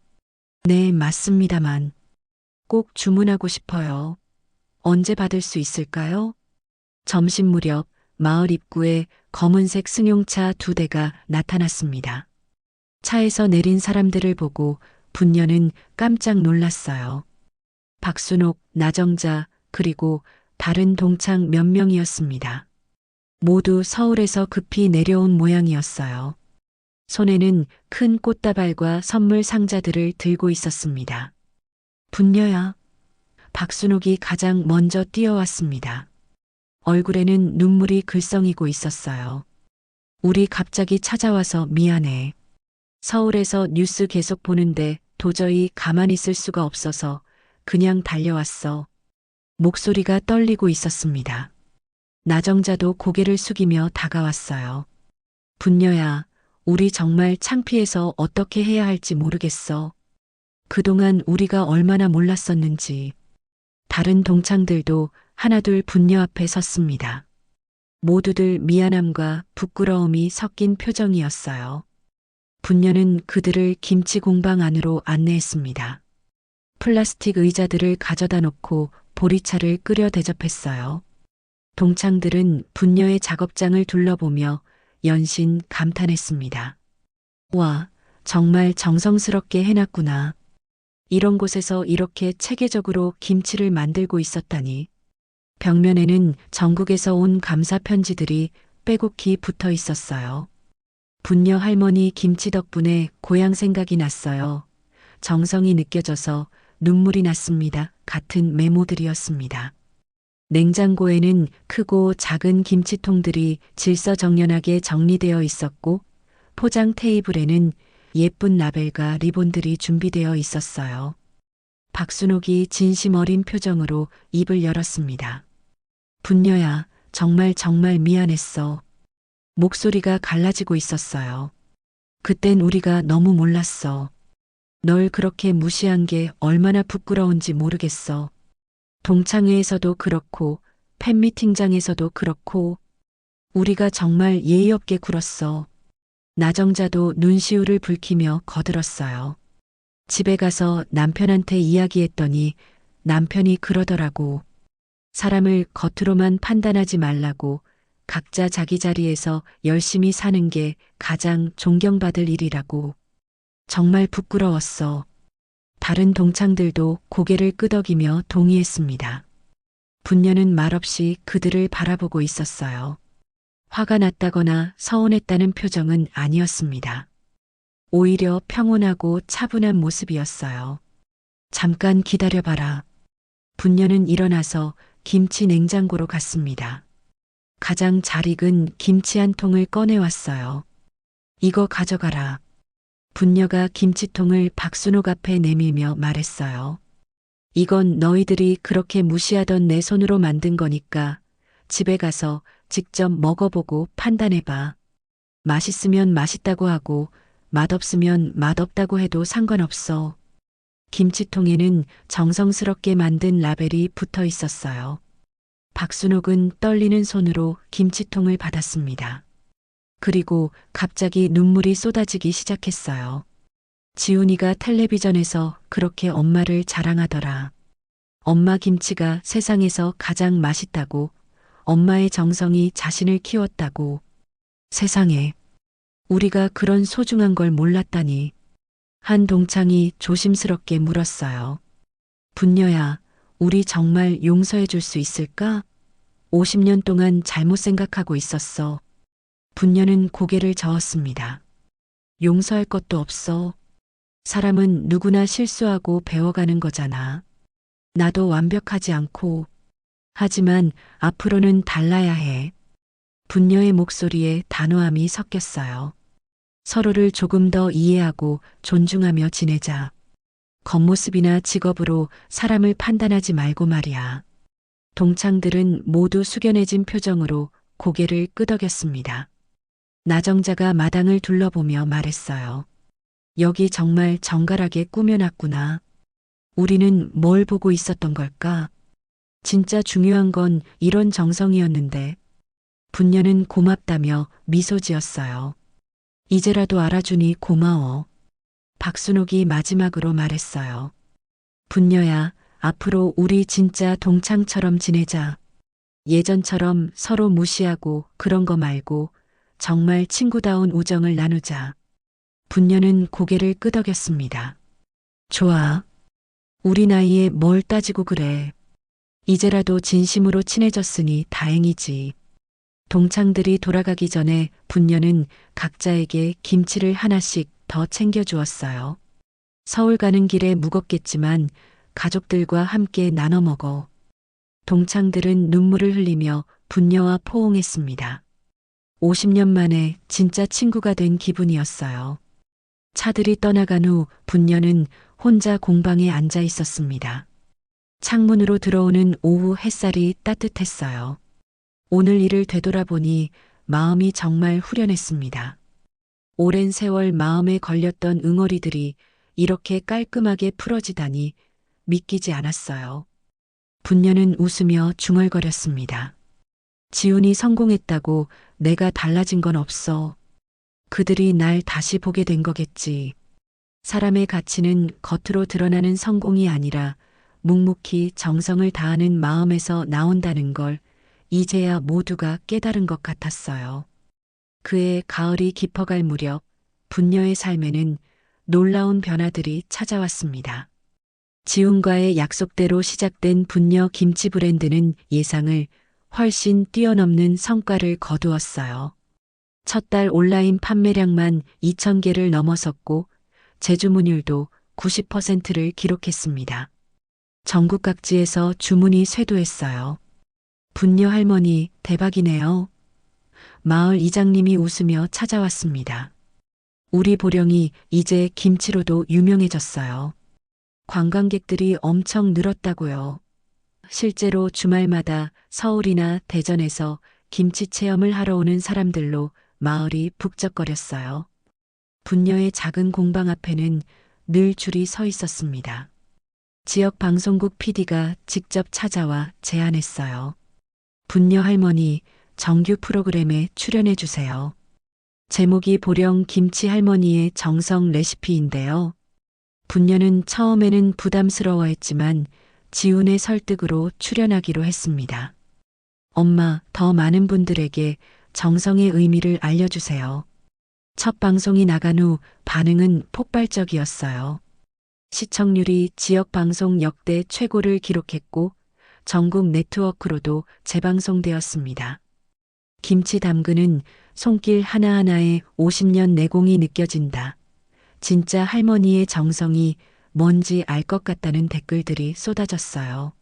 네, 맞습니다만. 꼭 주문하고 싶어요. 언제 받을 수 있을까요? 점심 무렵 마을 입구에 검은색 승용차 2대가 나타났습니다. 차에서 내린 사람들을 보고 분녀는 깜짝 놀랐어요. 박순옥, 나정자, 그리고 다른 동창 몇 명이었습니다. 모두 서울에서 급히 내려온 모양이었어요. 손에는 큰 꽃다발과 선물 상자들을 들고 있었습니다. 분녀야. 박순옥이 가장 먼저 뛰어왔습니다. 얼굴에는 눈물이 글썽이고 있었어요. 우리 갑자기 찾아와서 미안해. 서울에서 뉴스 계속 보는데 도저히 가만히 있을 수가 없어서 그냥 달려왔어. 목소리가 떨리고 있었습니다. 나정자도 고개를 숙이며 다가왔어요. 분녀야, 우리 정말 창피해서 어떻게 해야 할지 모르겠어. 그동안 우리가 얼마나 몰랐었는지. 다른 동창들도 하나둘 분녀 앞에 섰습니다. 모두들 미안함과 부끄러움이 섞인 표정이었어요. 분녀는 그들을 김치 공방 안으로 안내했습니다. 플라스틱 의자들을 가져다 놓고 보리차를 끓여 대접했어요. 동창들은 분녀의 작업장을 둘러보며 연신 감탄했습니다. 와, 정말 정성스럽게 해놨구나. 이런 곳에서 이렇게 체계적으로 김치를 만들고 있었다니. 벽면에는 전국에서 온 감사 편지들이 빼곡히 붙어 있었어요. 분녀 할머니 김치 덕분에 고향 생각이 났어요. 정성이 느껴져서 눈물이 났습니다. 같은 메모들이었습니다. 냉장고에는 크고 작은 김치통들이 질서정연하게 정리되어 있었고 포장 테이블에는 예쁜 라벨과 리본들이 준비되어 있었어요. 박순옥이 진심 어린 표정으로 입을 열었습니다. 분녀야, 정말 미안했어. 목소리가 갈라지고 있었어요. 그땐 우리가 너무 몰랐어. 널 그렇게 무시한 게 얼마나 부끄러운지 모르겠어. 동창회에서도 그렇고 팬미팅장에서도 그렇고 우리가 정말 예의 없게 굴었어. 나정자도 눈시울을 붉히며 거들었어요. 집에 가서 남편한테 이야기했더니 남편이 그러더라고. 사람을 겉으로만 판단하지 말라고 각자 자기 자리에서 열심히 사는 게 가장 존경받을 일이라고. 정말 부끄러웠어. 다른 동창들도 고개를 끄덕이며 동의했습니다. 분녀는 말없이 그들을 바라보고 있었어요. 화가 났다거나 서운했다는 표정은 아니었습니다. 오히려 평온하고 차분한 모습이었어요. 잠깐 기다려봐라. 분녀는 일어나서 김치 냉장고로 갔습니다. 가장 잘 익은 김치 한 통을 꺼내왔어요. 이거 가져가라. 분녀가 김치통을 박순옥 앞에 내밀며 말했어요. 이건 너희들이 그렇게 무시하던 내 손으로 만든 거니까 집에 가서 직접 먹어보고 판단해봐. 맛있으면 맛있다고 하고 맛없으면 맛없다고 해도 상관없어. 김치통에는 정성스럽게 만든 라벨이 붙어 있었어요. 박순옥은 떨리는 손으로 김치통을 받았습니다. 그리고 갑자기 눈물이 쏟아지기 시작했어요. 지훈이가 텔레비전에서 그렇게 엄마를 자랑하더라. 엄마 김치가 세상에서 가장 맛있다고, 엄마의 정성이 자신을 키웠다고. 세상에, 우리가 그런 소중한 걸 몰랐다니. 한 동창이 조심스럽게 물었어요. 분녀야, 우리 정말 용서해 줄 수 있을까? 50년 동안 잘못 생각하고 있었어. 분녀는 고개를 저었습니다. 용서할 것도 없어. 사람은 누구나 실수하고 배워가는 거잖아. 나도 완벽하지 않고. 하지만 앞으로는 달라야 해. 분녀의 목소리에 단호함이 섞였어요. 서로를 조금 더 이해하고 존중하며 지내자. 겉모습이나 직업으로 사람을 판단하지 말고 말이야. 동창들은 모두 숙연해진 표정으로 고개를 끄덕였습니다. 나정자가 마당을 둘러보며 말했어요. 여기 정말 정갈하게 꾸며놨구나. 우리는 뭘 보고 있었던 걸까? 진짜 중요한 건 이런 정성이었는데. 분녀는 고맙다며 미소 지었어요. 이제라도 알아주니 고마워. 박순옥이 마지막으로 말했어요. 분녀야, 앞으로 우리 진짜 동창처럼 지내자. 예전처럼 서로 무시하고 그런 거 말고 정말 친구다운 우정을 나누자. 분녀는 고개를 끄덕였습니다. 좋아. 우리 나이에 뭘 따지고 그래. 이제라도 진심으로 친해졌으니 다행이지. 동창들이 돌아가기 전에 분녀는 각자에게 김치를 하나씩 더 챙겨주었어요. 서울 가는 길에 무겁겠지만 가족들과 함께 나눠 먹어. 동창들은 눈물을 흘리며 분녀와 포옹했습니다. 50년 만에 진짜 친구가 된 기분이었어요. 차들이 떠나간 후 분녀는 혼자 공방에 앉아 있었습니다. 창문으로 들어오는 오후 햇살이 따뜻했어요. 오늘 일을 되돌아보니 마음이 정말 후련했습니다. 오랜 세월 마음에 걸렸던 응어리들이 이렇게 깔끔하게 풀어지다니 믿기지 않았어요. 분녀는 웃으며 중얼거렸습니다. 지훈이 성공했다고 내가 달라진 건 없어. 그들이 날 다시 보게 된 거겠지. 사람의 가치는 겉으로 드러나는 성공이 아니라 묵묵히 정성을 다하는 마음에서 나온다는 걸 이제야 모두가 깨달은 것 같았어요. 그의 가을이 깊어갈 무렵 분녀의 삶에는 놀라운 변화들이 찾아왔습니다. 지훈과의 약속대로 시작된 분녀 김치 브랜드는 예상을 훨씬 뛰어넘는 성과를 거두었어요. 첫 달 온라인 판매량만 2,000개를 넘어섰고 제주문율도 90%를 기록했습니다. 전국 각지에서 주문이 쇄도했어요. 분녀 할머니 대박이네요. 마을 이장님이 웃으며 찾아왔습니다. 우리 보령이 이제 김치로도 유명해졌어요. 관광객들이 엄청 늘었다고요. 실제로 주말마다 서울이나 대전에서 김치 체험을 하러 오는 사람들로 마을이 북적거렸어요. 분녀의 작은 공방 앞에는 늘 줄이 서 있었습니다. 지역 방송국 PD가 직접 찾아와 제안했어요. 분녀 할머니 정규 프로그램에 출연해 주세요. 제목이 보령 김치 할머니의 정성 레시피인데요. 분녀는 처음에는 부담스러워했지만 지훈의 설득으로 출연하기로 했습니다. 엄마, 더 많은 분들에게 정성의 의미를 알려주세요. 첫 방송이 나간 후 반응은 폭발적이었어요. 시청률이 지역 방송 역대 최고를 기록했고 전국 네트워크로도 재방송되었습니다. 김치 담그는 손길 하나하나에 50년 내공이 느껴진다. 진짜 할머니의 정성이 뭔지 알 것 같다는 댓글들이 쏟아졌어요.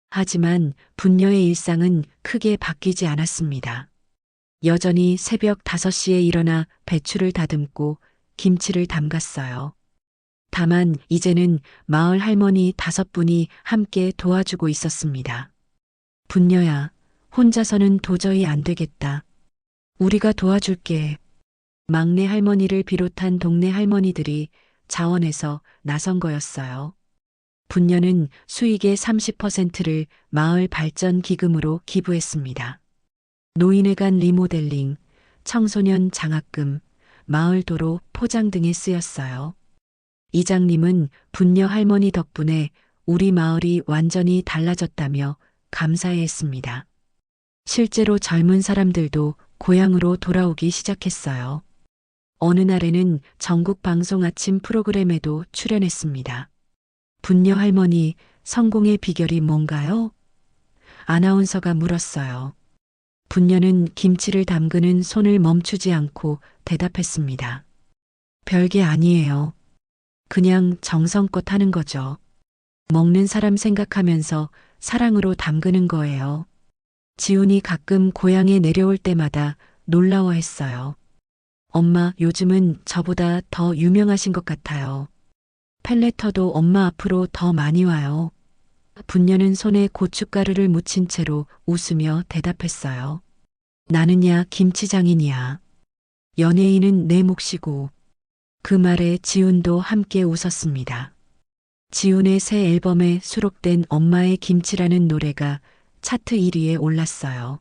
하지만 분녀의 일상은 크게 바뀌지 않았습니다. 여전히 새벽 5시에 일어나 배추를 다듬고 김치를 담갔어요. 다만 이제는 마을 할머니 5분이 함께 도와주고 있었습니다. 분녀야, 혼자서는 도저히 안 되겠다. 우리가 도와줄게. 막내 할머니를 비롯한 동네 할머니들이 자원해서 나선 거였어요. 분녀는 수익의 30%를 마을 발전 기금으로 기부했습니다. 노인회관 리모델링, 청소년 장학금, 마을 도로 포장 등에 쓰였어요. 이장님은 분녀 할머니 덕분에 우리 마을이 완전히 달라졌다며 감사해했습니다. 실제로 젊은 사람들도 고향으로 돌아오기 시작했어요. 어느 날에는 전국 방송 아침 프로그램에도 출연했습니다. 분녀 할머니, 성공의 비결이 뭔가요? 아나운서가 물었어요. 분녀는 김치를 담그는 손을 멈추지 않고 대답했습니다. 별게 아니에요. 그냥 정성껏 하는 거죠. 먹는 사람 생각하면서 사랑으로 담그는 거예요. 지훈이 가끔 고향에 내려올 때마다 놀라워했어요. 엄마, 요즘은 저보다 더 유명하신 것 같아요. 펠레터도 엄마 앞으로 더 많이 와요. 분녀는 손에 고춧가루를 묻힌 채로 웃으며 대답했어요. 나는야 김치장인이야. 연예인은 내 몫이고. 그 말에 지훈도 함께 웃었습니다. 지훈의 새 앨범에 수록된 엄마의 김치라는 노래가 차트 1위에 올랐어요.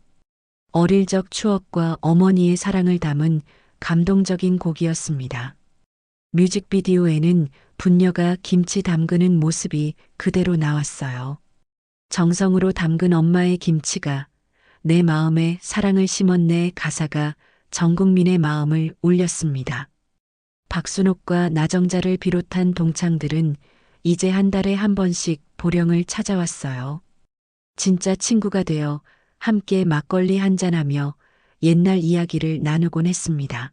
어릴 적 추억과 어머니의 사랑을 담은 감동적인 곡이었습니다. 뮤직비디오에는 분녀가 김치 담그는 모습이 그대로 나왔어요. 정성으로 담근 엄마의 김치가 내 마음에 사랑을 심었네 가사가 전 국민의 마음을 울렸습니다. 박순옥과 나정자를 비롯한 동창들은 이제 한 달에 한 번씩 보령을 찾아왔어요. 진짜 친구가 되어 함께 막걸리 한잔하며 옛날 이야기를 나누곤 했습니다.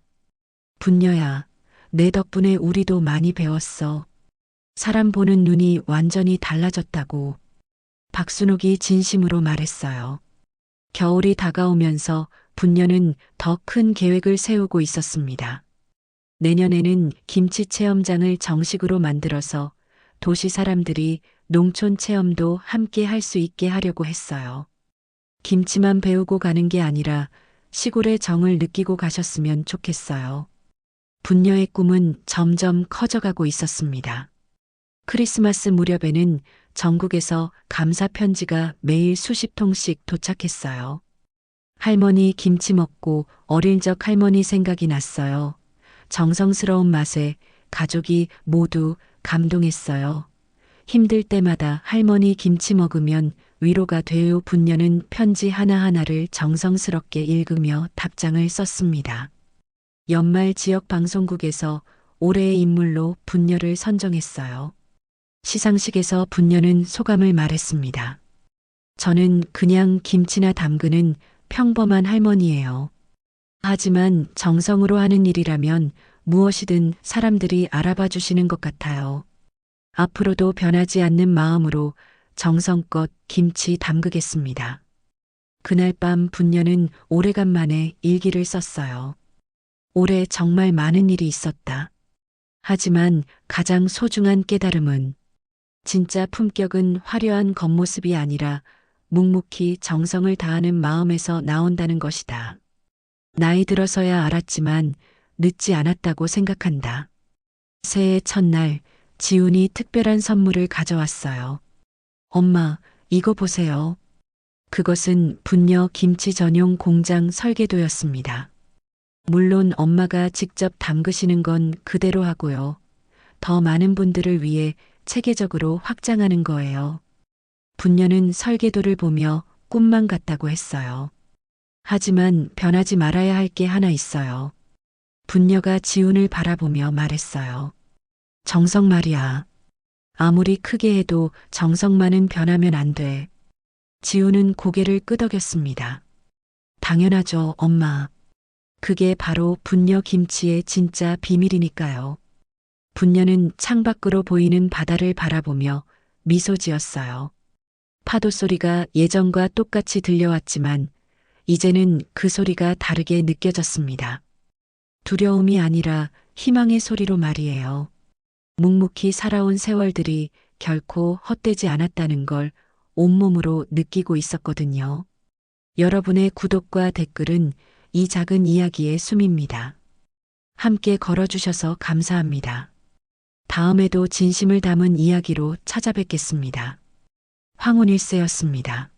분녀야, 내 덕분에 우리도 많이 배웠어. 사람 보는 눈이 완전히 달라졌다고. 박순옥이 진심으로 말했어요. 겨울이 다가오면서 분녀는 더 큰 계획을 세우고 있었습니다. 내년에는 김치 체험장을 정식으로 만들어서 도시 사람들이 농촌 체험도 함께 할 수 있게 하려고 했어요. 김치만 배우고 가는 게 아니라 시골의 정을 느끼고 가셨으면 좋겠어요. 분녀의 꿈은 점점 커져가고 있었습니다. 크리스마스 무렵에는 전국에서 감사 편지가 매일 수십 통씩 도착했어요. 할머니 김치 먹고 어릴 적 할머니 생각이 났어요. 정성스러운 맛에 가족이 모두 감동했어요. 힘들 때마다 할머니 김치 먹으면 위로가 돼요. 분녀는 편지 하나하나를 정성스럽게 읽으며 답장을 썼습니다. 연말 지역 방송국에서 올해의 인물로 분녀를 선정했어요. 시상식에서 분녀는 소감을 말했습니다. 저는 그냥 김치나 담그는 평범한 할머니예요. 하지만 정성으로 하는 일이라면 무엇이든 사람들이 알아봐 주시는 것 같아요. 앞으로도 변하지 않는 마음으로 정성껏 김치 담그겠습니다. 그날 밤 분녀는 오래간만에 일기를 썼어요. 올해 정말 많은 일이 있었다. 하지만 가장 소중한 깨달음은 진짜 품격은 화려한 겉모습이 아니라 묵묵히 정성을 다하는 마음에서 나온다는 것이다. 나이 들어서야 알았지만 늦지 않았다고 생각한다. 새해 첫날 지훈이 특별한 선물을 가져왔어요. 엄마, 이거 보세요. 그것은 분녀 김치 전용 공장 설계도였습니다. 물론 엄마가 직접 담그시는 건 그대로 하고요. 더 많은 분들을 위해 체계적으로 확장하는 거예요. 분녀는 설계도를 보며 꿈만 같다고 했어요. 하지만 변하지 말아야 할 게 하나 있어요. 분녀가 지훈을 바라보며 말했어요. 정성 말이야. 아무리 크게 해도 정성만은 변하면 안 돼. 지훈은 고개를 끄덕였습니다. 당연하죠, 엄마. 그게 바로 분녀 김치의 진짜 비밀이니까요. 분녀는 창밖으로 보이는 바다를 바라보며 미소 지었어요. 파도 소리가 예전과 똑같이 들려왔지만 이제는 그 소리가 다르게 느껴졌습니다. 두려움이 아니라 희망의 소리로 말이에요. 묵묵히 살아온 세월들이 결코 헛되지 않았다는 걸 온몸으로 느끼고 있었거든요. 여러분의 구독과 댓글은 이 작은 이야기의 숨입니다. 함께 걸어주셔서 감사합니다. 다음에도 진심을 담은 이야기로 찾아뵙겠습니다. 황혼일세였습니다.